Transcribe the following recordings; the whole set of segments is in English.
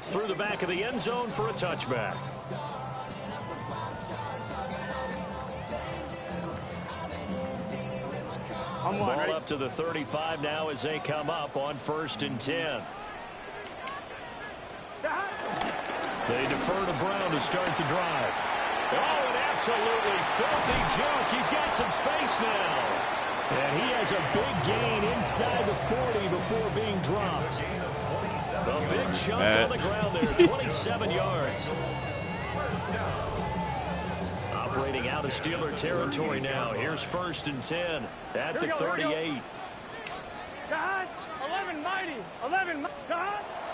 Through the back of the end zone for a touchback. Ball up to the 35 now as they come up on 1st and 10. They defer to Brown to start the drive. Oh, an absolutely filthy juke. He's got some space now. And he has a big gain inside the 40 before being dropped. A big chunk on the ground there, 27 yards. Operating out of Steeler territory now. Here's 1st and 10 at the 38. 11 mighty. 11 mighty.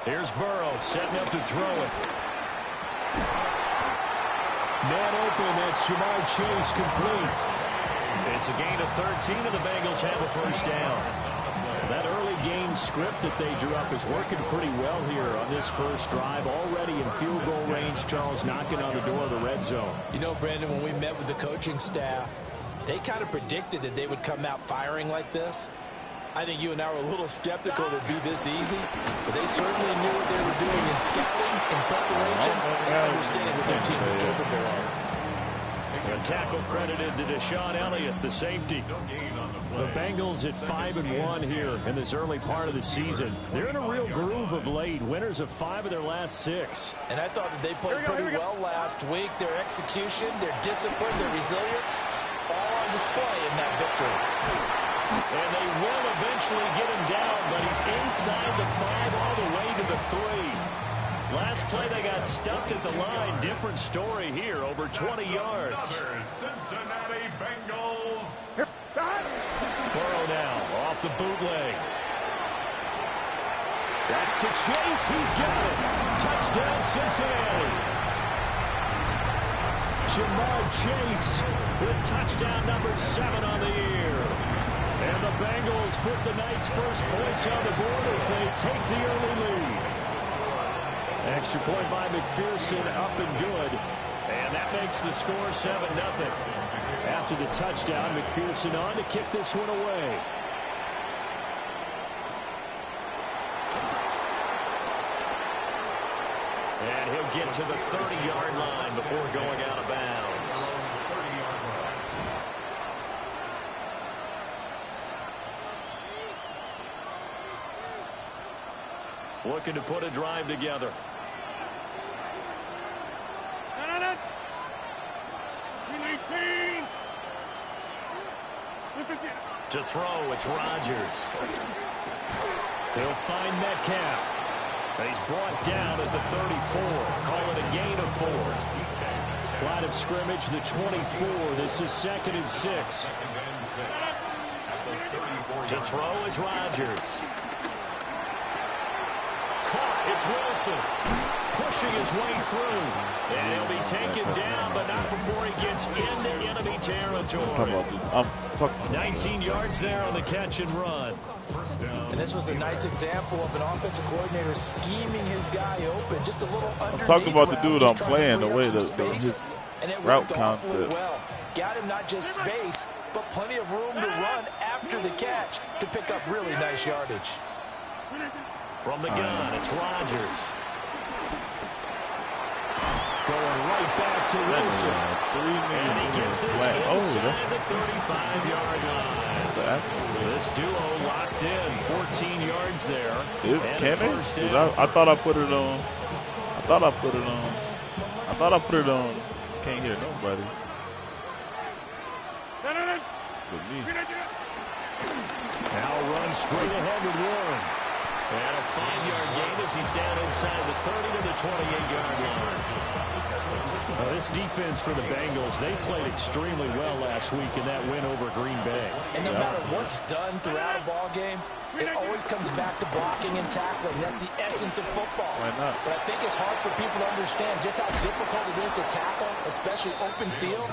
Here's Burrow setting up to throw it. Man open, that's Jamar Chase complete. It's a gain of 13 and the Bengals have a first down. That early game script that they drew up is working pretty well here on this first drive. Already in field goal range, Charles, knocking on the door of the red zone. You know, Brandon, when we met with the coaching staff, they kind of predicted that they would come out firing like this. I think you and I were a little skeptical that it'd be this easy, but they certainly knew what they were doing in scouting, in preparation, and understanding what their team was capable of. A tackle credited to Deshaun Elliott, the safety. The Bengals at 5-1 here in this early part of the season. They're in a real groove of late. Winners of 5 of their last 6. And I thought that they played pretty well last week. Their execution, their discipline, their resilience, all on display in that victory. And they will eventually get him down, but he's inside the 5 all the way to the 3. Last play, they got stuffed at the line. Different story here, over 20 yards. Cincinnati Bengals. Burrow now off the bootleg. That's to Chase. He's got it. Touchdown, Cincinnati. Jamar Chase with touchdown number 7 on the year. And the Bengals put the night's first points on the board as they take the early lead. Extra point by McPherson, up and good. And that makes the score 7-0. After the touchdown, McPherson on to kick this one away. And he'll get to the 30-yard line before going out of bounds. Looking to put a drive together. To throw, it's Rodgers. He'll find Metcalf. He's brought down at the 34. Call it a gain of 4. Line of scrimmage, the 24. This is 2nd and 6. To throw is Rodgers. It's Wilson pushing his way through. And he'll be taken down, but not before he gets into enemy territory. 19 yards there on the catch and run. And this was a nice example of an offensive coordinator scheming his guy open. Just a little underneath. Talk about the dude I'm playing, the way his route concept. Well. Got him not just space, but plenty of room to run after the catch to pick up really nice yardage. From the gun, it's Rodgers. Going right back to Wilson. And he gets this inside the 35-yard line. This duo locked in, 14 yards there. Can they? I thought I put it on. I thought I put it on. Can't hear nobody. But me. Now run straight ahead with Warren. And a 5-yard gain as he's down inside the 30 to the 28-yard line. This defense for the Bengals, they played extremely well last week in that win over Green Bay. And no matter what's done throughout a ball game, it always comes back to blocking and tackling. That's the essence of football. Why not? But I think it's hard for people to understand just how difficult it is to tackle, especially open field.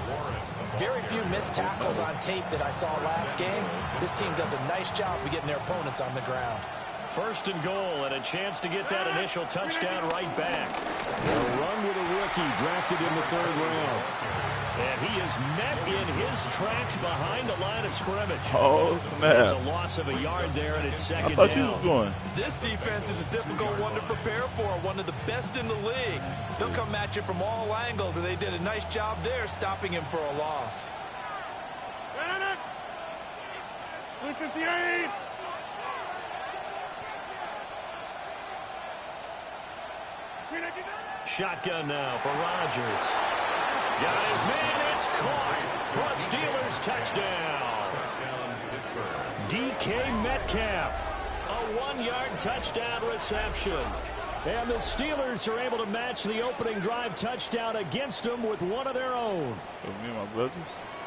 Very few missed tackles on tape that I saw last game. This team does a nice job of getting their opponents on the ground. First and goal, and a chance to get that initial touchdown right back. They'll run with a rookie drafted in the 3rd round. And he is met in his tracks behind the line of scrimmage. Oh, snap. It's a loss of a yard there, and it's second I thought down. you was going. This defense is a difficult one to prepare for, one of the best in the league. They'll come at you from all angles, and they did a nice job there stopping him for a loss. 358. Shotgun now for Rodgers. Got his man. It's caught for a Steelers touchdown. DK Metcalf. A 1-yard touchdown reception. And the Steelers are able to match the opening drive touchdown against them with one of their own. Me and my brother.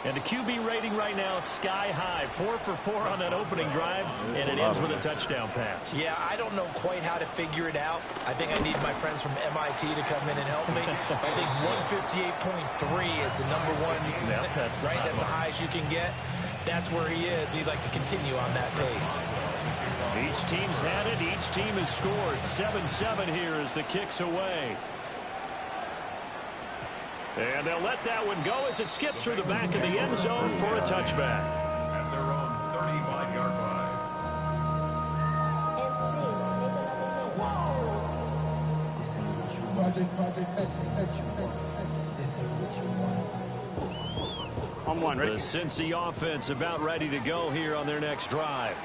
And the QB rating right now is sky high. 4 for 4 on that opening drive, and it ends with a touchdown pass. Yeah, I don't know quite how to figure it out. I think I need my friends from MIT to come in and help me. I think 158.3 is the number one. Yep, that's right. That's the highest you can get. That's where he is. He'd like to continue on that pace. Each team's had it. Each team has scored. 7-7 here as the kick's away. And they'll let that one go as it skips through the back of the end zone for a touchback. At their own 35-yard line. On one, ready? The Cincy offense about ready to go here on their next drive.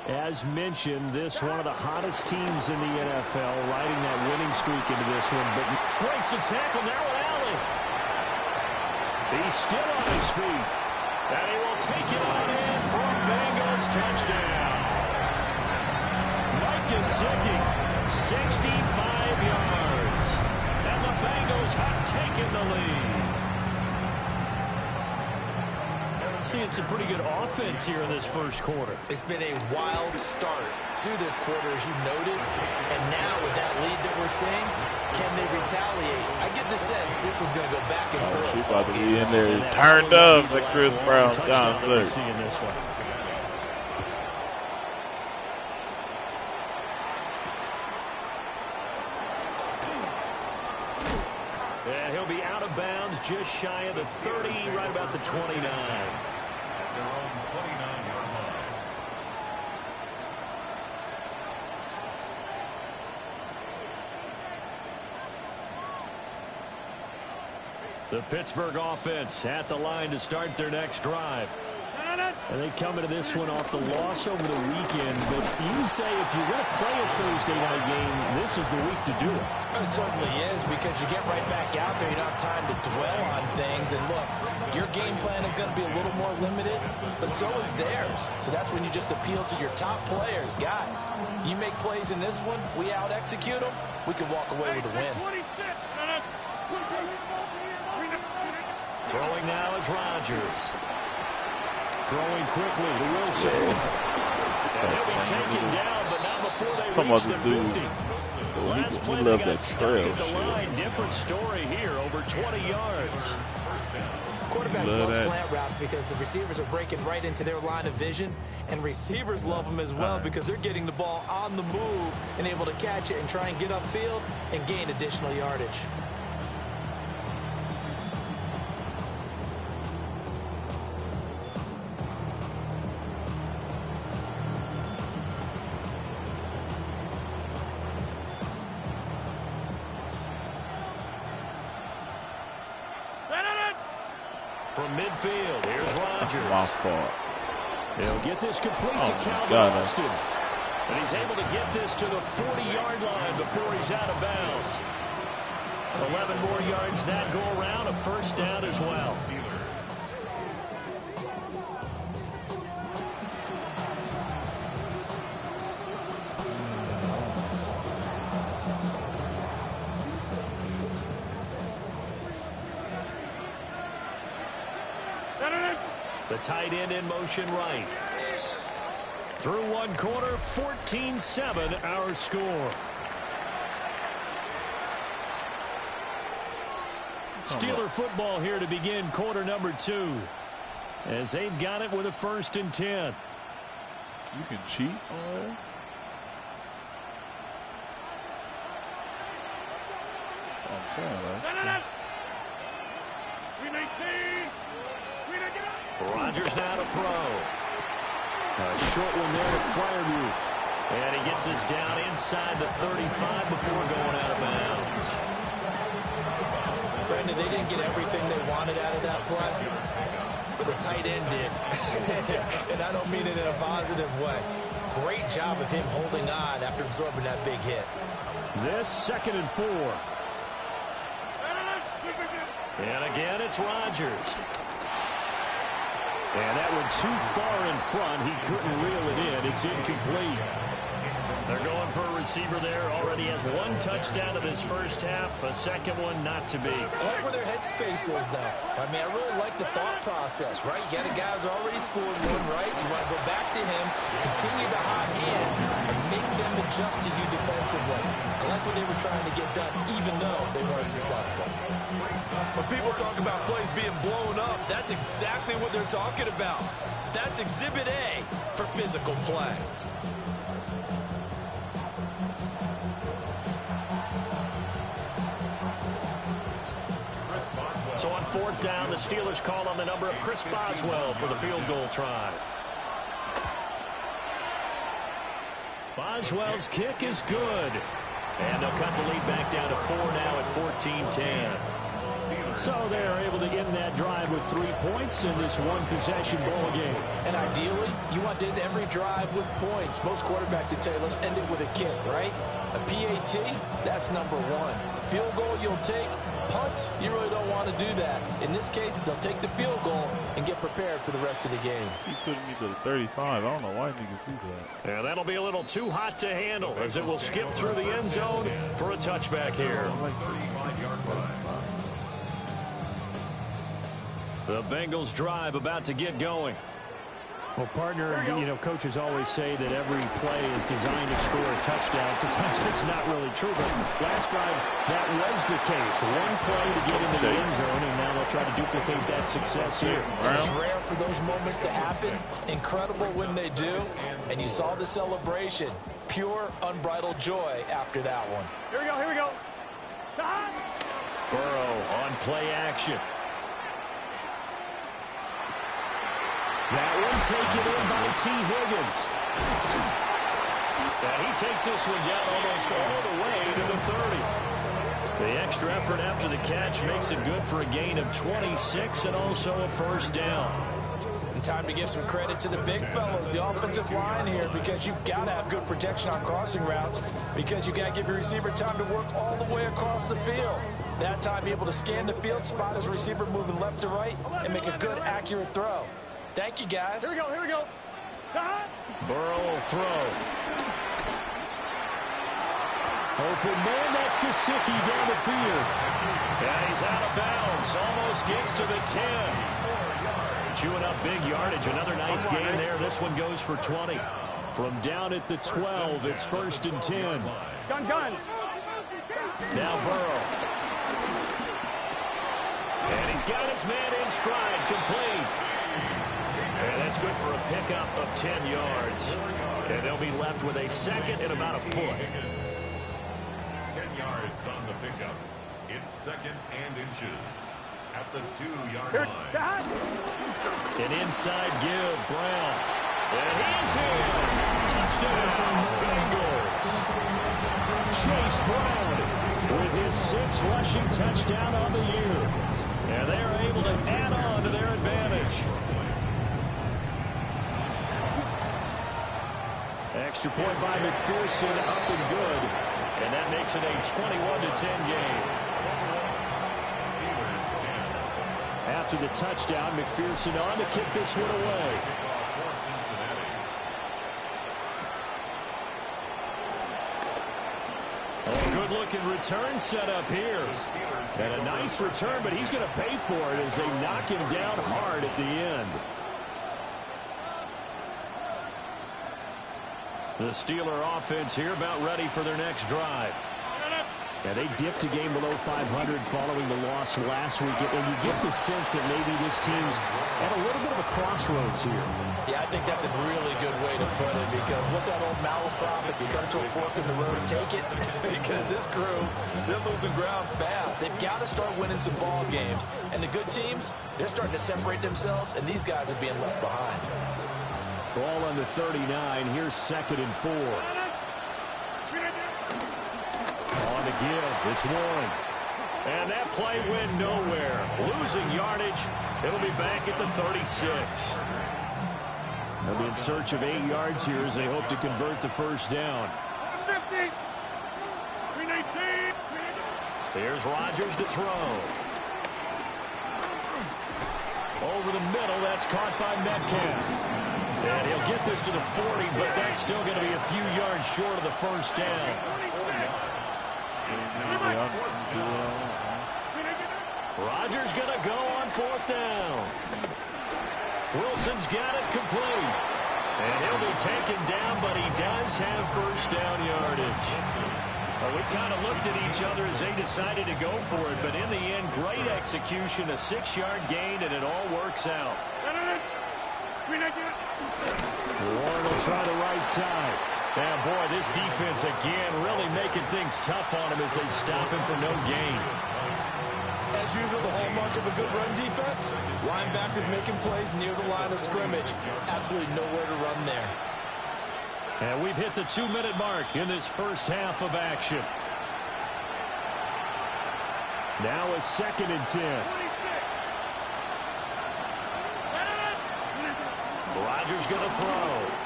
As mentioned, this one of the hottest teams in the NFL, riding that winning streak into this one, but breaks the tackle now with Allen. He's still on his feet, and he will take it on in for a Bengals touchdown. Mike Gesicki, 65 yards, and the Bengals have taken the lead. Seeing some pretty good offense here in this first quarter. It's been a wild start to this quarter, as you noted. And now with that lead that we're seeing, can they retaliate? I get the sense this one's going to go back and forth. He's about to be in there turned up like Chris Brown. John Fleck. Seeing this one. Yeah, he'll be out of bounds just shy of the 30, right about the 29. Their own 29-yard line. The Pittsburgh offense at the line to start their next drive. And they come into this one off the loss over the weekend. But you say if you're going to play a Thursday night game, this is the week to do it. It certainly is, because you get right back out there. You don't have time to dwell on things. And look, your game plan is going to be a little more limited, but so is theirs. So that's when you just appeal to your top players. Guys, you make plays in this one, we out-execute them, we can walk away with a win. Throwing now is Rodgers. Throwing quickly to Wilson. And he'll be taken down, but not before they reach the 50. Last play they got stuck at the line. Different story here, over 20 yards. Quarterbacks love slant routes because the receivers are breaking right into their line of vision, and receivers love them as well because they're getting the ball on the move and able to catch it and try and get upfield and gain additional yardage. From midfield, here's Rodgers. My fault. He'll get this complete to Calvin Austin. And he's able to get this to the 40-yard line before he's out of bounds. 11 more yards that go around, a first down as well. The tight end in motion right. Through one quarter, 14-7 our score. Steeler football here to begin quarter number 2. As they've got it with a 1st and 10. You can cheat on that? Rodgers now to throw. A short one there to Freiermuth. And he gets us down inside the 35 before going out of bounds. Brandon, they didn't get everything they wanted out of that play, but the tight end did. And I don't mean it in a positive way. Great job of him holding on after absorbing that big hit. This 2nd and 4. And again, it's Rodgers. And that one too far in front. He couldn't reel it in. It's incomplete. They're going for a receiver there. Already has 1 touchdown in this first half. A second one not to be. I like where their headspace is, though. I mean, I really like the thought process, right? You got a guy who's already scored one, right? You want to go back to him, continue the hot hand, and make them adjust to you defensively. I like what they were trying to get done, even though they weren't successful. When people talk about plays being blown up, that's exactly what they're talking about. That's Exhibit A for physical play. So on 4th down, the Steelers call on the number of Chris Boswell for the field goal try. Boswell's kick is good. And they'll cut the lead back down to 4 now at 14-10. So they're able to end that drive with 3 points in this one-possession ball game. And ideally, you want to end every drive with points. Most quarterbacks would tell you, let's end it with a kick, right? A PAT, that's number 1. Field goal you'll take. Punts, you really don't want to do that. In this case, they'll take the field goal and get prepared for the rest of the game. He's putting me to the 35. I don't know why niggas do that. And that'll be a little too hot to handle as it will skip through the end zone for a touchback here. The Bengals drive about to get going. Well, partner, you know, coaches always say that every play is designed to score a touchdown. Sometimes it's not really true, but last drive, that was the case. One play to get into the end zone, and now they'll try to duplicate that success here. It's rare for those moments to happen. Incredible when they do. And you saw the celebration. Pure, unbridled joy after that one. Here we go, here we go. Burrow on play action. That one taken in by T. Higgins. And he takes this one down almost all the way to the 30. The extra effort after the catch makes it good for a gain of 26 and also a first down. And time to give some credit to the big fellas, the offensive line here, because you've got to have good protection on crossing routes, because you've got to give your receiver time to work all the way across the field. That time, be able to scan the field, spot his receiver moving left to right, and make a good, accurate throw. Thank you, guys. Here we go, here we go. Burrow will throw. Open man, that's Gesicki down the field. And he's out of bounds, almost gets to the 10. Chewing up big yardage, another nice gain there. This one goes for 20. From down at the 12, it's 1st and 10. Gun. Now Burrow. And he's got his man in stride, complete. And that's good for a pickup of 10 yards. And they'll be left with a 2nd and about a foot. 10 yards on the pickup. It's 2nd and inches at the 2-yard line. An inside give, Brown. And he's in. Touchdown, Bengals. Chase Brown with his 6th rushing touchdown on the year. And they're able to add on to their advantage. Extra point by McPherson, up and good. And that makes it a 21-10 game. After the touchdown, McPherson on to kick this one away. Oh, good-looking return set up here. And a nice return, but he's going to pay for it as they knock him down hard at the end. The Steeler offense here about ready for their next drive. Yeah, they dipped a game below 500 following the loss last week. And you get the sense that maybe this team's at a little bit of a crossroads here. Yeah, I think that's a really good way to put it, because what's that old malaprop? If you come to a fork in the road, take it. Because this crew, they're losing ground fast. They've got to start winning some ball games. And the good teams, they're starting to separate themselves, and these guys are being left behind. Ball on the 39. Here's 2nd and 4. On the give, it's Warren. And that play went nowhere. Losing yardage. It'll be back at the 36. They'll be in search of 8 yards here as they hope to convert the first down. 50. Here's Rodgers to throw. Over the middle, that's caught by Metcalf. And he'll get this to the 40, but that's still going to be a few yards short of the first down. Rodgers going to go on 4th down. Wilson's got it complete. And he'll be taken down, but he does have first down yardage. Well, we kind of looked at each other as they decided to go for it, but in the end, great execution, a 6-yard gain, and it all works out. Warren will try the right side. And boy, this defense again really making things tough on him as they stop him for no gain. As usual, the hallmark of a good run defense, linebackers making plays near the line of scrimmage. Absolutely nowhere to run there. And we've hit the 2-minute mark in this first half of action. Now a 2nd and 10. Rodgers going to throw.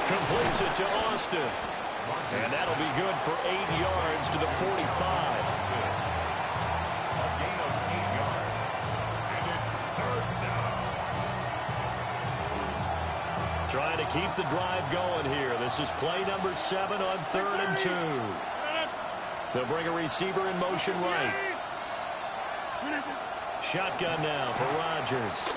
Completes it to Austin. And that'll be good for 8 yards to the 45. Trying to keep the drive going here. This is play number 7 on 3rd and 2. They'll bring a receiver in motion right. Shotgun now for Rodgers.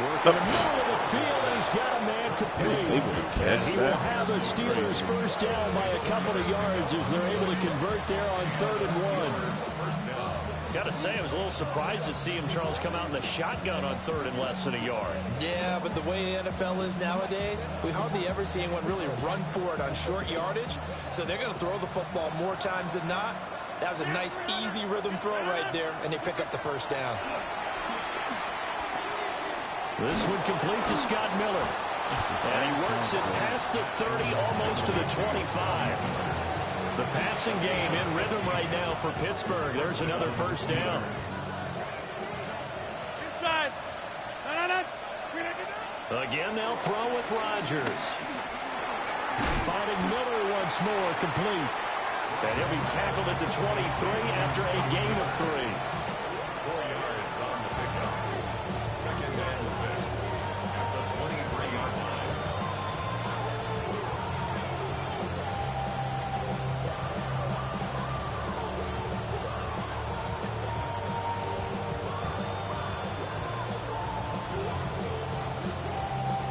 Working the middle of the field, and he's got a man complete. And he will have the Steelers first down by a couple of yards as they're able to convert there on 3rd and 1. Got to say, I was a little surprised to see him, Charles, come out in the shotgun on 3rd and less than a yard. Yeah, but the way the NFL is nowadays, we hardly ever see anyone really run for it on short yardage. So they're going to throw the football more times than not. That was a nice, easy rhythm throw right there, and they pick up the first down. This one complete to Scott Miller. And he works it past the 30, almost to the 25. The passing game in rhythm right now for Pittsburgh. There's another first down. Inside. Again, they'll throw with Rodgers. Finding Miller once more, complete. And he'll be tackled at the 23 after a gain of 3. 4 yards on the pickup. 2nd and 6 at the 23-yard line.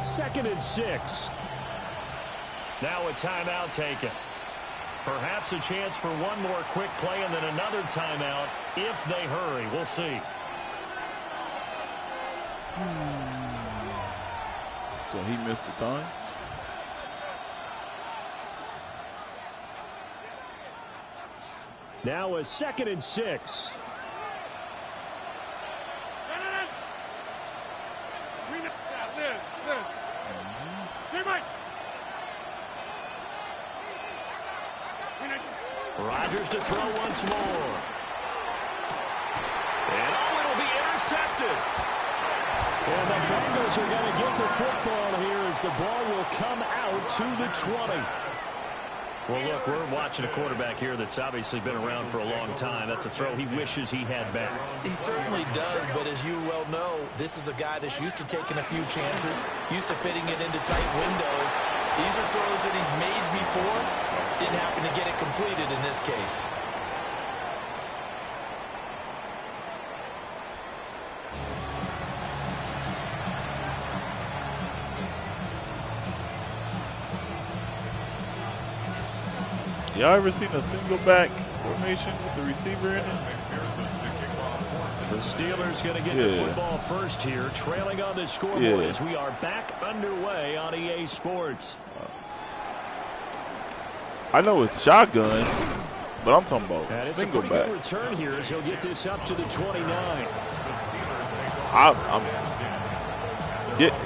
Second and 6. Now a timeout taken. Perhaps a chance for one more quick play and then another timeout if they hurry. We'll see. So he missed the times. Now a 2nd and 6. Rodgers to throw once more. And it'll be intercepted. And the Bengals are going to get the football here as the ball will come out to the 20. Well, look, we're watching a quarterback here that's obviously been around for a long time. That's a throw he wishes he had back. He certainly does, but as you well know, this is a guy that's used to taking a few chances, used to fitting it into tight windows. These are throws that he's made before. Didn't happen to get it completed in this case. Y'all ever seen a single back formation with the receiver in it? The Steelers going to get the football first here, trailing on the scoreboard as we are back underway on EA Sports. I know it's shotgun, but I'm talking about and single it's a pretty back. good return here as he'll get this up to the 29.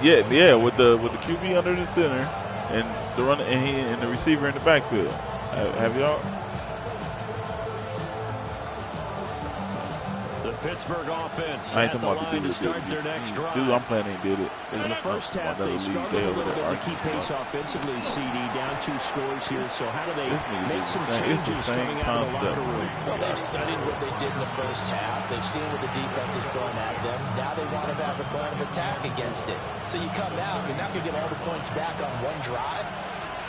Yeah, with the QB under the center and the runner and the receiver in the backfield. Have y'all? The Pittsburgh offense I ain't at the talking about the line to dude start their next drive. Dude, I'm playing ain't did it. In the first half, they struggled a little bit to keep pace offensively, CD, down 2 scores here. So how do they make some changes coming out of the locker room? Well, they've studied what they did in the first half. They've seen what the defense is throwing at them. Now they want to have a plan of attack against it. So you come out, you're not going to get all the points back on one drive,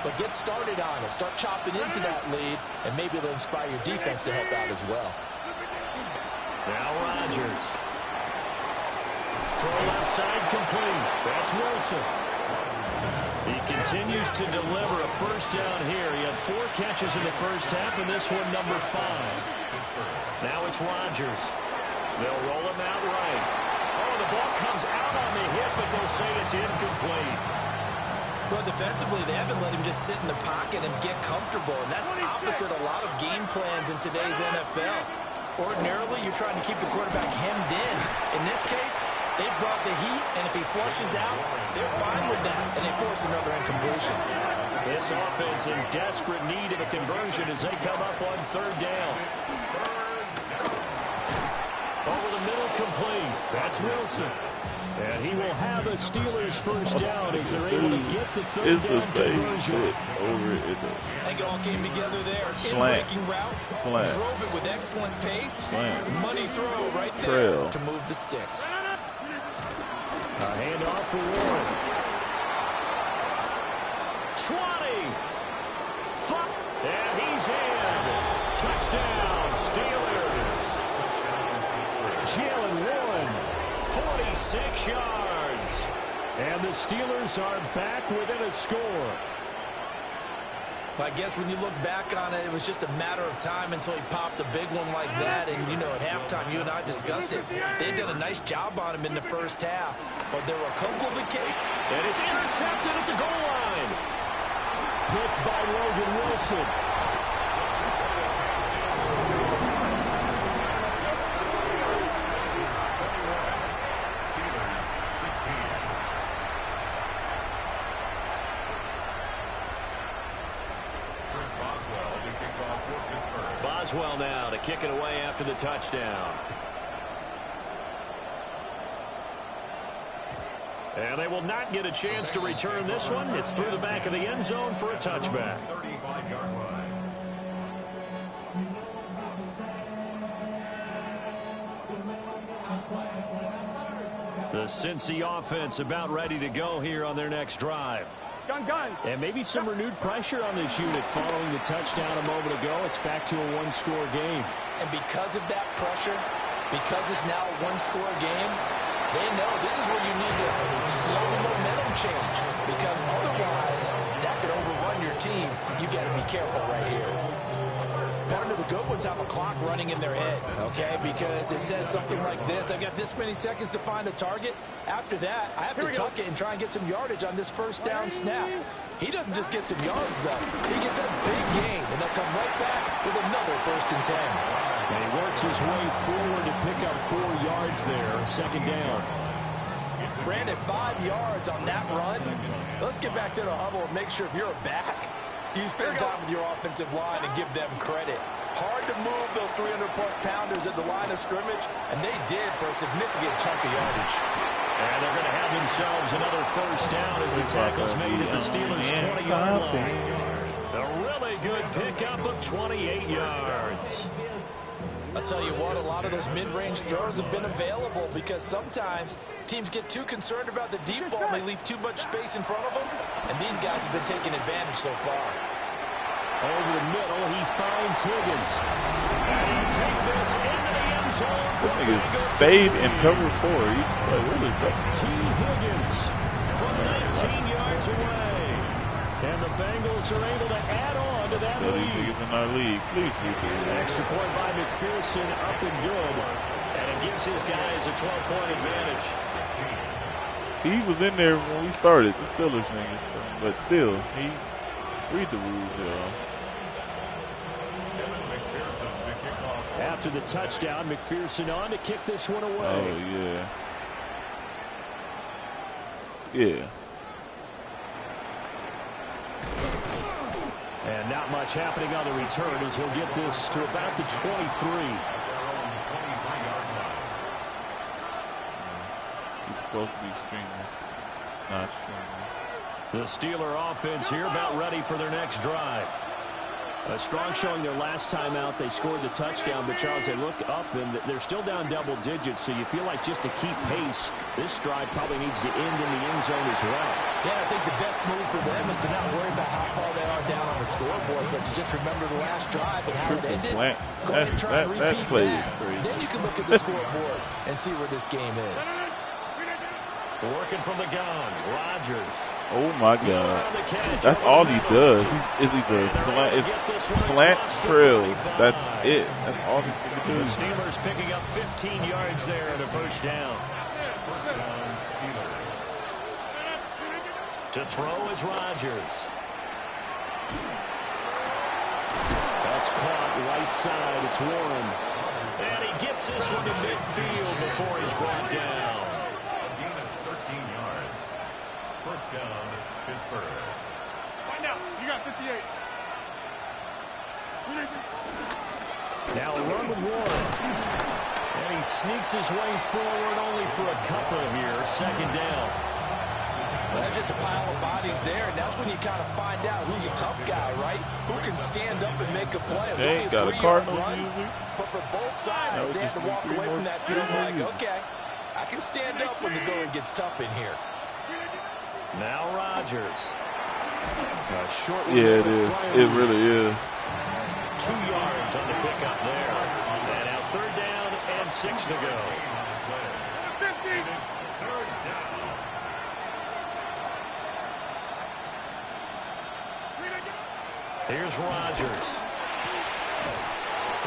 but get started on it. Start chopping into that lead, and maybe it'll inspire your defense to help out as well. Now Rodgers. Throw left side complete. That's Wilson. He continues to deliver a first down here. He had 4 catches in the first half, and this one number 5. Now it's Rodgers. They'll roll him out right. Oh, the ball comes out on the hip, but they'll say it's incomplete. Well, defensively, they haven't let him just sit in the pocket and get comfortable, and that's opposite a lot of game plans in today's NFL. Ordinarily, you're trying to keep the quarterback hemmed in. In this case, they brought the heat, and if he flushes out, they're fine with that, and they force another incompletion. This offense in desperate need of a conversion as they come up on 3rd down. Over the middle, complete. That's Wilson. And he will have a Steelers first down as they're able to get the 3rd down conversion. Over it. I think it all came together there. In-breaking route. Drove it with excellent pace. Money throw right there to move the sticks. A handoff for Warren. 20. And he's in. Touchdown, Steelers. Jalen Warren, 46 yards. And the Steelers are back within a score. I guess when you look back on it, it was just a matter of time until he popped a big one like that. And, you know, at halftime, you and I discussed it. They'd done a nice job on him in the first half. But there were a couple of occasions. And it's intercepted at the goal line. Picked by Logan Wilson. Boswell now to kick it away after the touchdown. And they will not get a chance to return this one. It's through the back of the end zone for a touchback. 35-yard line. The Cincy offense about ready to go here on their next drive. Gun. And maybe some renewed pressure on this unit following the touchdown a moment ago. It's back to a 1-score game. And because of that pressure, because it's now a 1-score game, they know this is where you need to slow the momentum change. Because otherwise, that could overrun your team. You got to be careful right here. Partner, the good ones have a clock running in their head, okay? Because it says something like this. I've got this many seconds to find a target. After that, I have to tuck it and try and get some yardage on this first down snap. He doesn't just get some yards, though. He gets a big gain, and they'll come right back with another 1st and 10. And he works his way forward to pick up 4 yards there, 2nd down. Brandon, 5 yards on that run. Let's get back to the huddle and make sure if you're back, you spend time with your offensive line and give them credit. Hard to move those 300-plus pounders at the line of scrimmage, and they did for a significant chunk of yardage. And they're going to have themselves another 1st down as the tackle's made at the Steelers' 20-yard line. A really good pickup of 28 yards. I'll tell you what, a lot of those mid-range throws have been available because sometimes teams get too concerned about the deep ball and they leave too much space in front of them, and these guys have been taking advantage so far. Over the middle, he finds Higgins. And he takes this into the end zone. Stayed in cover 4. What is that? T. Higgins from 19 yards away. And the Bengals are able to add on to that lead. These in our league. Please do that. Extra point by McPherson, up and good. And it gives his guys a 12-point advantage. He was in there when we started, the Steelers thing, but still, he read the rules, y'all. After the touchdown, McPherson on to kick this one away. Oh, yeah. Yeah. And not much happening on the return as he'll get this to about the 23. He's supposed to be streaming, not streaming. The Steeler offense here about ready for their next drive. A strong showing their last time out. They scored the touchdown, but Charles, they look up and they're still down double digits, so you feel like just to keep pace, this drive probably needs to end in the end zone as well. Yeah, I think the best move for them is to not worry about how far they are down on the scoreboard, but to just remember the last drive and how it ended. Go ahead and try and repeat that. Then you can look at the scoreboard and see where this game is. Working from the gun, Rodgers. Oh my God! That's all he does. He's either slant trails. That's it. That's all he can do. The Steelers picking up 15 yards there and a first down. To throw is Rodgers. That's caught right side. It's Warren, and he gets this one to midfield before he's brought down. First down, Pittsburgh. Right now, you got 58. Now run with Warren. And he sneaks his way forward only for a couple here. Second down. Well, there's just a pile of bodies there, and that's when you kind of find out who's a tough guy, right? Who can stand up and make a play. It's they only got a a Cardinals run, usually. but for both sides, they have to walk away from that field like, okay, I can stand up when the going gets tough in here. Now Rodgers. Yeah, it is. It really is. 2 yards on the pickup there. And now third down and 6 to go. Here's Rodgers.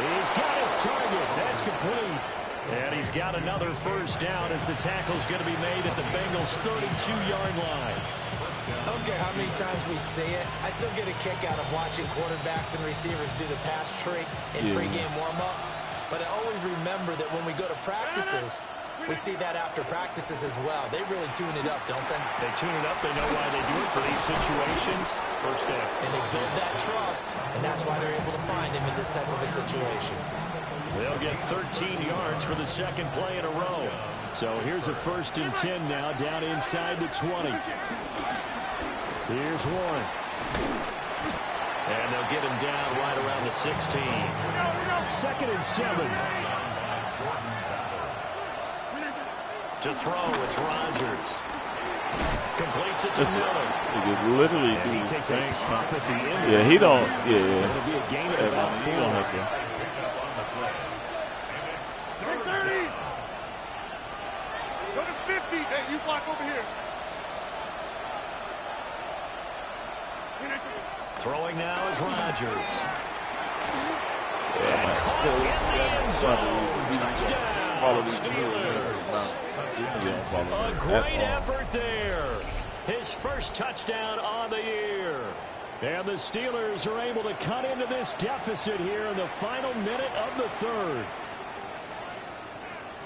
He's got his target. That's complete. And he's got another first down as the tackle's going to be made at the Bengals' 32-yard line. I don't care how many times we see it. I still get a kick out of watching quarterbacks and receivers do the pass tree in pregame warm-up. But I always remember that when we go to practices, we see that after practices as well. They really tune it up, don't they? They tune it up. They know why they do it for these situations. First down. And they build that trust, and that's why they're able to find him in this type of a situation. They'll get 13 yards for the second play in a row. So here's a 1st and 10 now, down inside the 20. Here's Warren. And they'll get him down right around the 16. 2nd and 7. To throw, it's Rodgers. Completes it to Miller. He could literally do He the takes same a pop at the end. Yeah, he don't. Yeah, It'll be a gain of about 4. He don't have to. 30. Go to 50. Hey, you block over here. Throwing now is Rodgers. Yeah, And caught in the end zone. Touchdown, Steelers. A great effort there. His first touchdown on the year. And the Steelers are able to cut into this deficit here in the final minute of the third.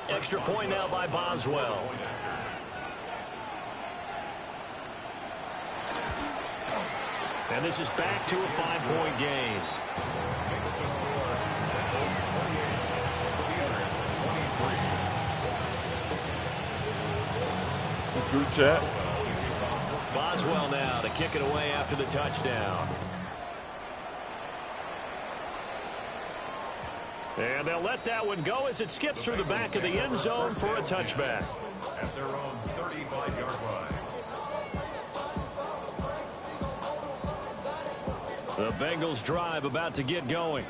Extra point now by Boswell. And this is back to a 5-point game. Group chat. Boswell now to kick it away after the touchdown. And they'll let that one go as it skips through the back of the end zone for a touchback. At their own 35-yard line. The Bengals drive about to get going.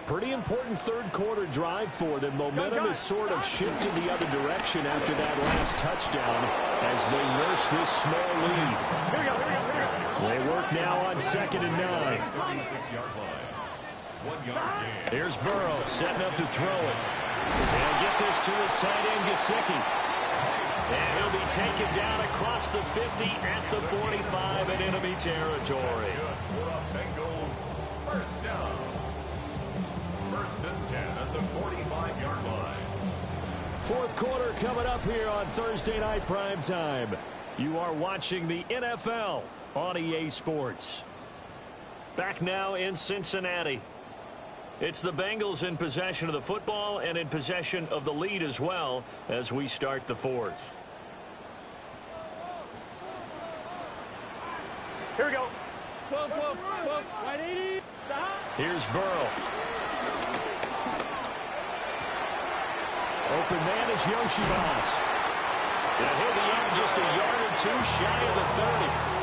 Pretty important third-quarter drive for them. Momentum is sort of shifted the other direction after that last touchdown as they nurse this small lead. Here we go, here we go, here we go. They work now on 2nd and 9. 36-yard line. 1 yard gain. Here's Burrow setting up to throw it. And get this to his tight end, Gesicki. And he'll be taken down across the 50 at the 45 in enemy territory. Bengals first down. 1st and 10 at the 45-yard line. 4th quarter coming up here on Thursday Night Primetime. You are watching the NFL on EA Sports. Back now in Cincinnati. It's the Bengals in possession of the football and in possession of the lead as well as we start the 4th. Here we go. 12, 12, 12, 180. Here's Burrow. Open man is Yoshibas. And he'll be in just a yard or 2 shy of the 30.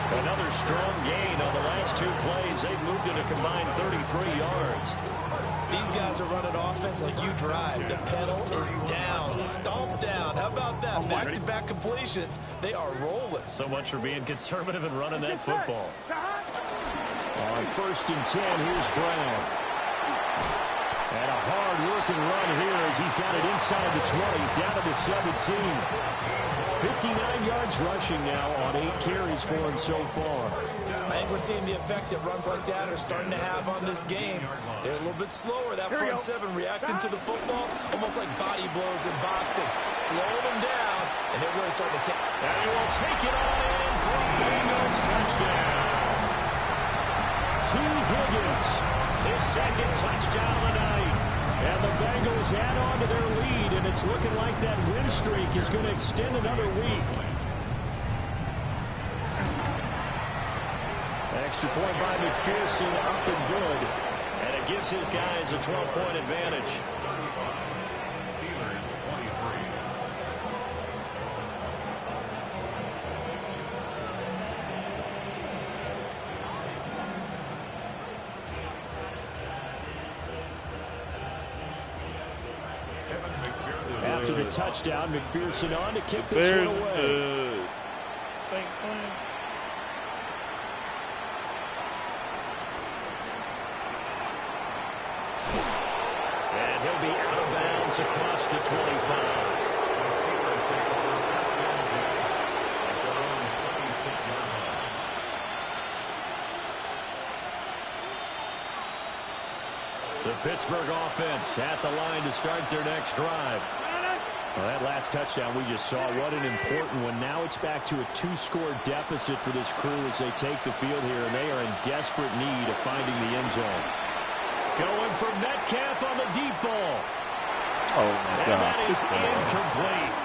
Another strong gain on the last 2 plays. They've moved it a combined 33 yards. These guys are running offense like you drive. The pedal is down, stomped down. How about that? Back-to-back completions. They are rolling. So much for being conservative and running that football. On 1st and 10, here's Brown. And a hard-working run here as he's got it inside the 20, down to the 17. 59 yards rushing now on 8 carries for him so far. I think we're seeing the effect that runs like that are starting to have on this game. They're a little bit slower. That front 7 reacting to the football, almost like body blows in boxing. Slow them down, and they're really starting to take. And he will take it on in for a Bengals touchdown. T. Higgins, his 2nd touchdown of the night. And the Bengals add on to their lead, and it's looking like that win streak is going to extend another week. Extra point by McPherson, up and good. And it gives his guys a 12-point advantage. Steelers 23. After the touchdown, McPherson on to kick this one away. Saints playing. And he'll be out of bounds across the 25. The Pittsburgh offense at the line to start their next drive. Well, that last touchdown we just saw, what an important one. Now it's back to a 2-score deficit for this crew as they take the field here, and they are in desperate need of finding the end zone. Going for Metcalf on the deep ball. Oh, my God. And that is incomplete.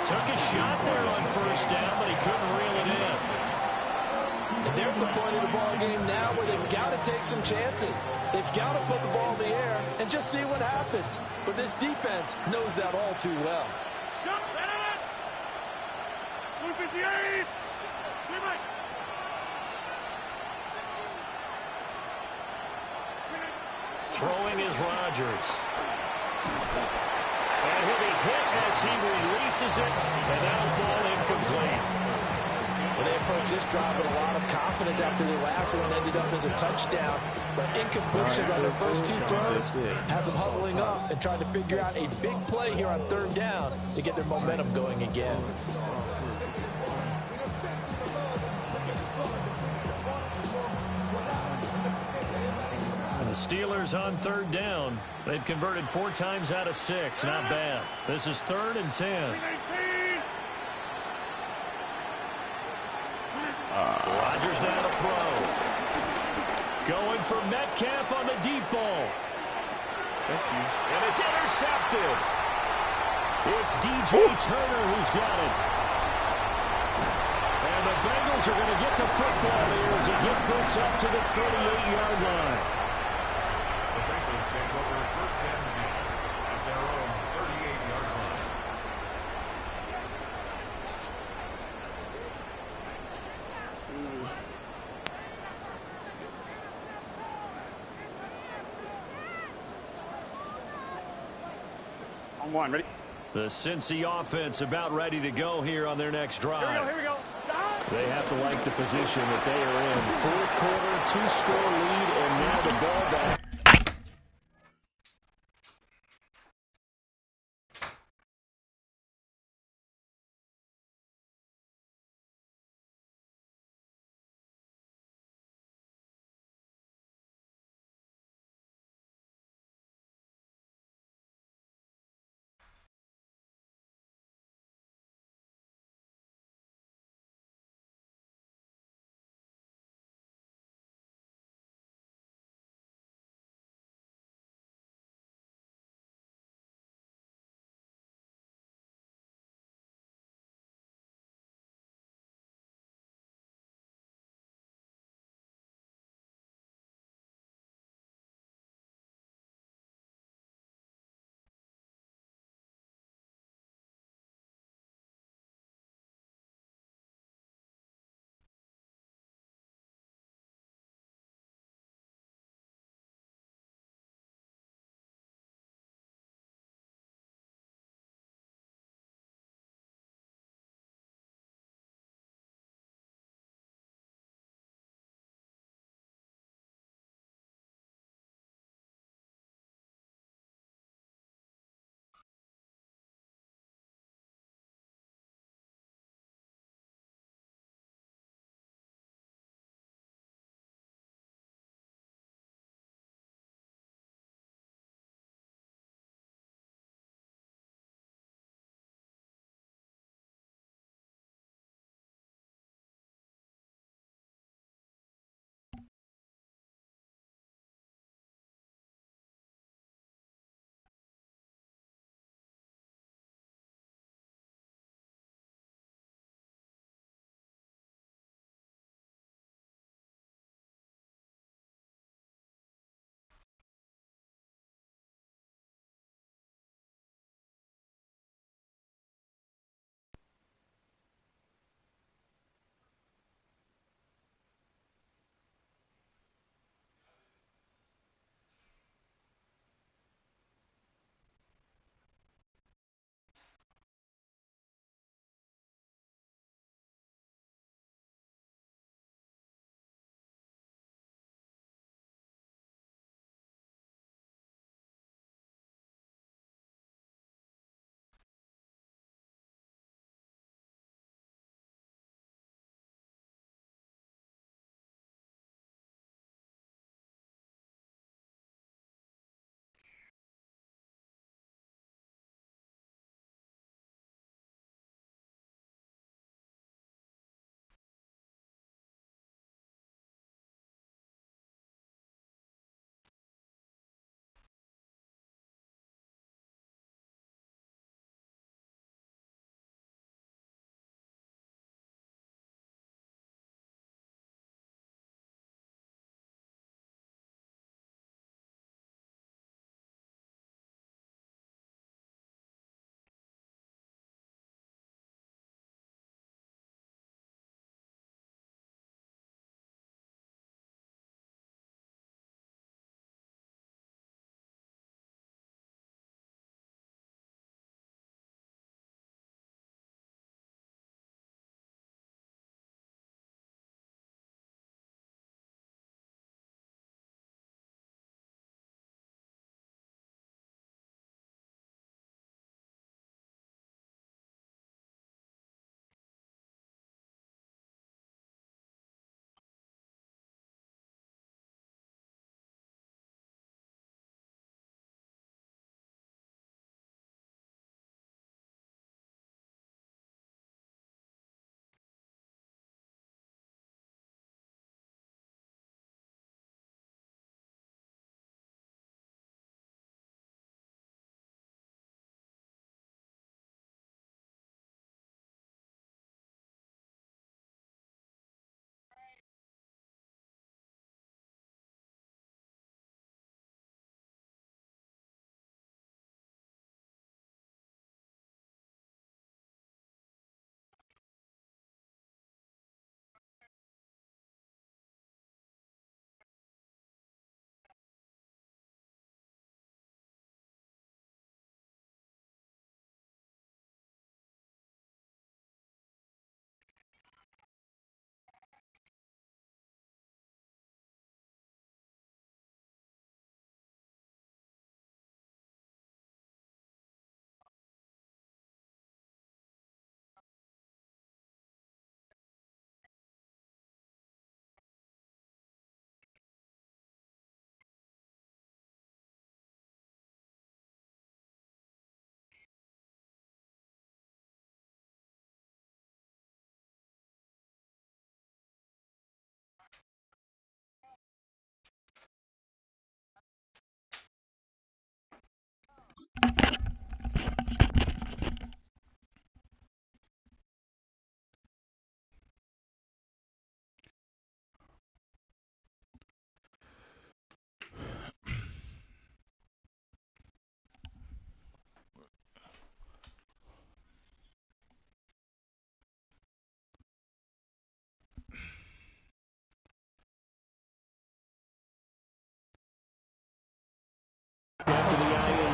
Took a shot there on 1st down, but he couldn't reel it in. And they're at the point of the ball game now where they've got to take some chances. They've got to put the ball in the air and just see what happens. But this defense knows that all too well. Jump, let it! 158! Give it! Throwing is Rodgers. And he'll be hit as he releases it, and that'll fall incomplete. Well, they approached this drive with a lot of confidence after the last one ended up as a touchdown. But incompletions on their first 2 throws has them huddling up and trying to figure out a big play here on 3rd down to get their momentum going again. And the Steelers on 3rd down. They've converted 4 times out of 6. Not bad. This is 3rd and 10. Rodgers now to throw. Going for Metcalf on the deep ball. Thank you. And it's intercepted. It's DJ Turner who's got it. And the Bengals are going to get the football here as he gets this up to the 38-yard line. The Bengals take over 1st and 10 at their own 38-yard line. On 1, ready? The Cincy offense about ready to go here on their next drive. Here we go. They have to like the position that they are in. Fourth quarter, 2-score lead, and now the ball back.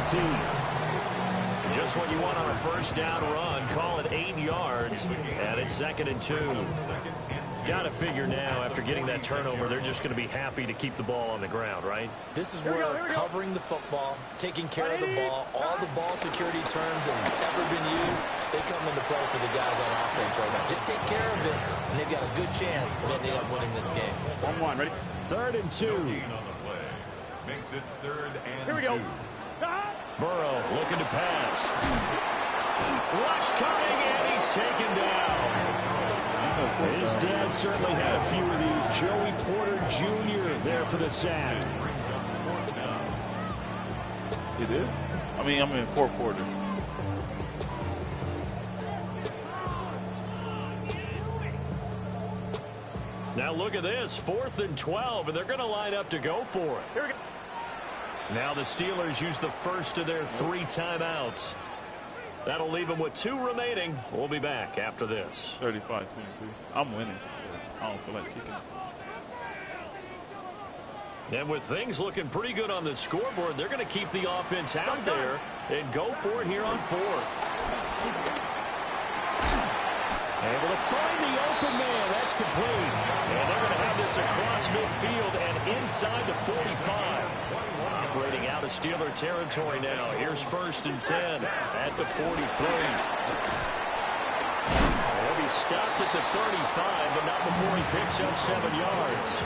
17. Just what you want on a first down run. Call it 8 yards, and it's 2nd and 2. Got to figure now, after getting that turnover, they're just going to be happy to keep the ball on the ground, right? This is where covering the football, taking care of the ball, all the ball security terms that have ever been used, they come into play for the guys on offense right now. Just take care of it, and they've got a good chance of ending up winning this game. 1-1, ready? 3rd and 2. Makes it 3rd and 2. Here we go. Burrow looking to pass. Rush coming, and he's taken down. His dad certainly had a few of these. Joey Porter Jr. there for the sack. It is? I'm in 4 quarters. Now look at this, 4th and 12, and they're going to line up to go for it. Here we go. Now the Steelers use the first of their 3 timeouts. That'll leave them with 2 remaining. We'll be back after this. 35-23. I'm winning. I don't feel like kicking. And with things looking pretty good on the scoreboard, they're going to keep the offense out there and go for it here on 4th. Able to find the open man. That's complete. And they're going to have this across midfield and inside the 45. Operating out of Steeler territory now. Here's 1st and 10 at the 43. He'll be stopped at the 35, but not before he picks up 7 yards.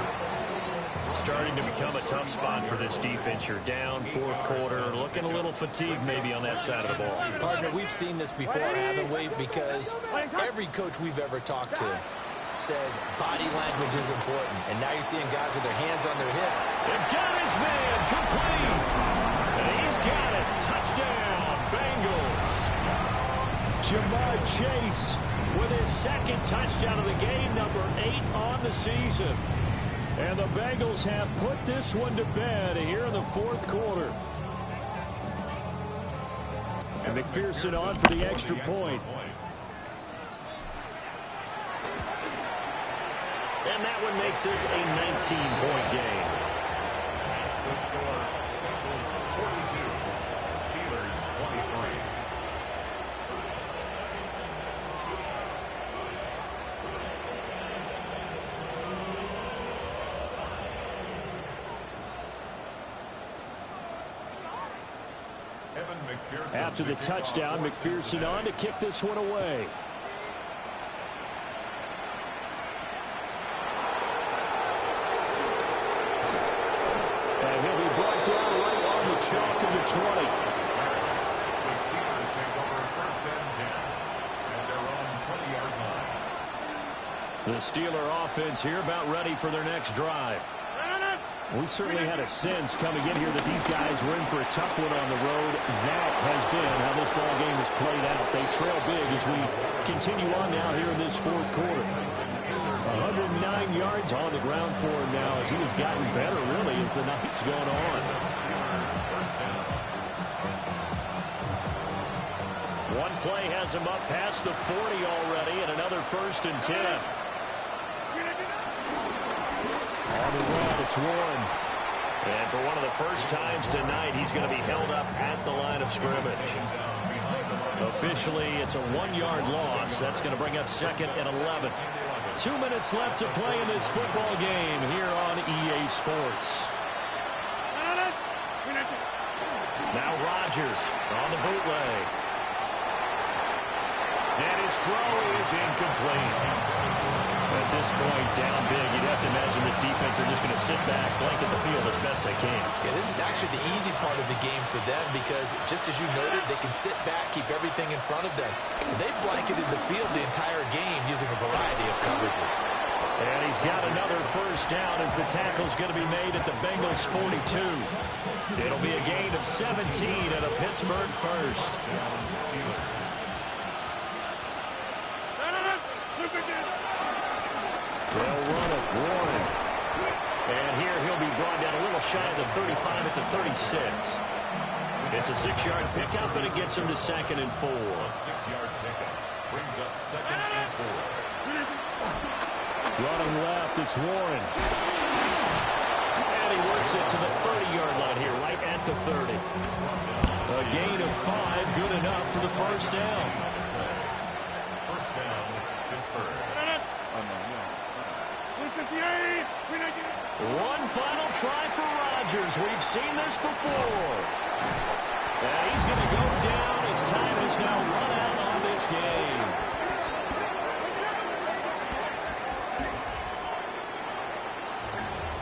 Starting to become a tough spot for this defense. You're down 4th quarter, looking a little fatigued maybe on that side of the ball. Partner, we've seen this before, haven't we? Because every coach we've ever talked to says body language is important. And now you're seeing guys with their hands on their hip. They've got his man complete. And he's got it. Touchdown, Bengals. Jamar Chase with his 2nd touchdown of the game, number 8 on the season. And the Bengals have put this one to bed here in the 4th quarter. And McPherson on for the extra point. And that one makes this a 19-point game. That's the score. Bengals 42. Steelers 23. After the touchdown, McPherson on to kick this one away. And he'll be brought down right on the chalk of the 20. The Steelers take over 1st and 10 at their own 20-yard line. The Steeler offense here about ready for their next drive. We certainly had a sense coming in here that these guys were in for a tough one on the road. That has been how this ball game has played out. They trail big as we continue on now here in this 4th quarter. 109 yards on the ground for him now as he has gotten better, really, as the night's gone on. One play has him up past the 40 already, and another 1st and 10. On the run, it's Warren. And for one of the first times tonight, he's going to be held up at the line of scrimmage. Officially, it's a 1-yard loss. That's going to bring up 2nd and 11. 2 minutes left to play in this football game here on EA Sports. Now Rodgers on the bootleg. And his throw is incomplete. At this point, down big, you'd have to imagine this defense are just going to sit back, blanket the field as best they can. Yeah, this is actually the easy part of the game for them because, just as you noted, they can sit back, keep everything in front of them. They've blanketed the field the entire game using a variety of coverages. And he's got another 1st down as the tackle's going to be made at the Bengals 42. It'll be a gain of 17 and a Pittsburgh 1st. They'll run it, Warren. And here he'll be brought down a little shy of the 35 at the 36. It's a 6-yard pickup, and it gets him to 2nd and 4. A 6-yard pickup brings up 2nd and 4. Running left, it's Warren. And he works it to the 30-yard line here, right at at the 30. A gain of 5, good enough for the first down. First down, Pittsburgh. One final try for Rodgers. We've seen this before. And he's going to go down as time has now run out on this game.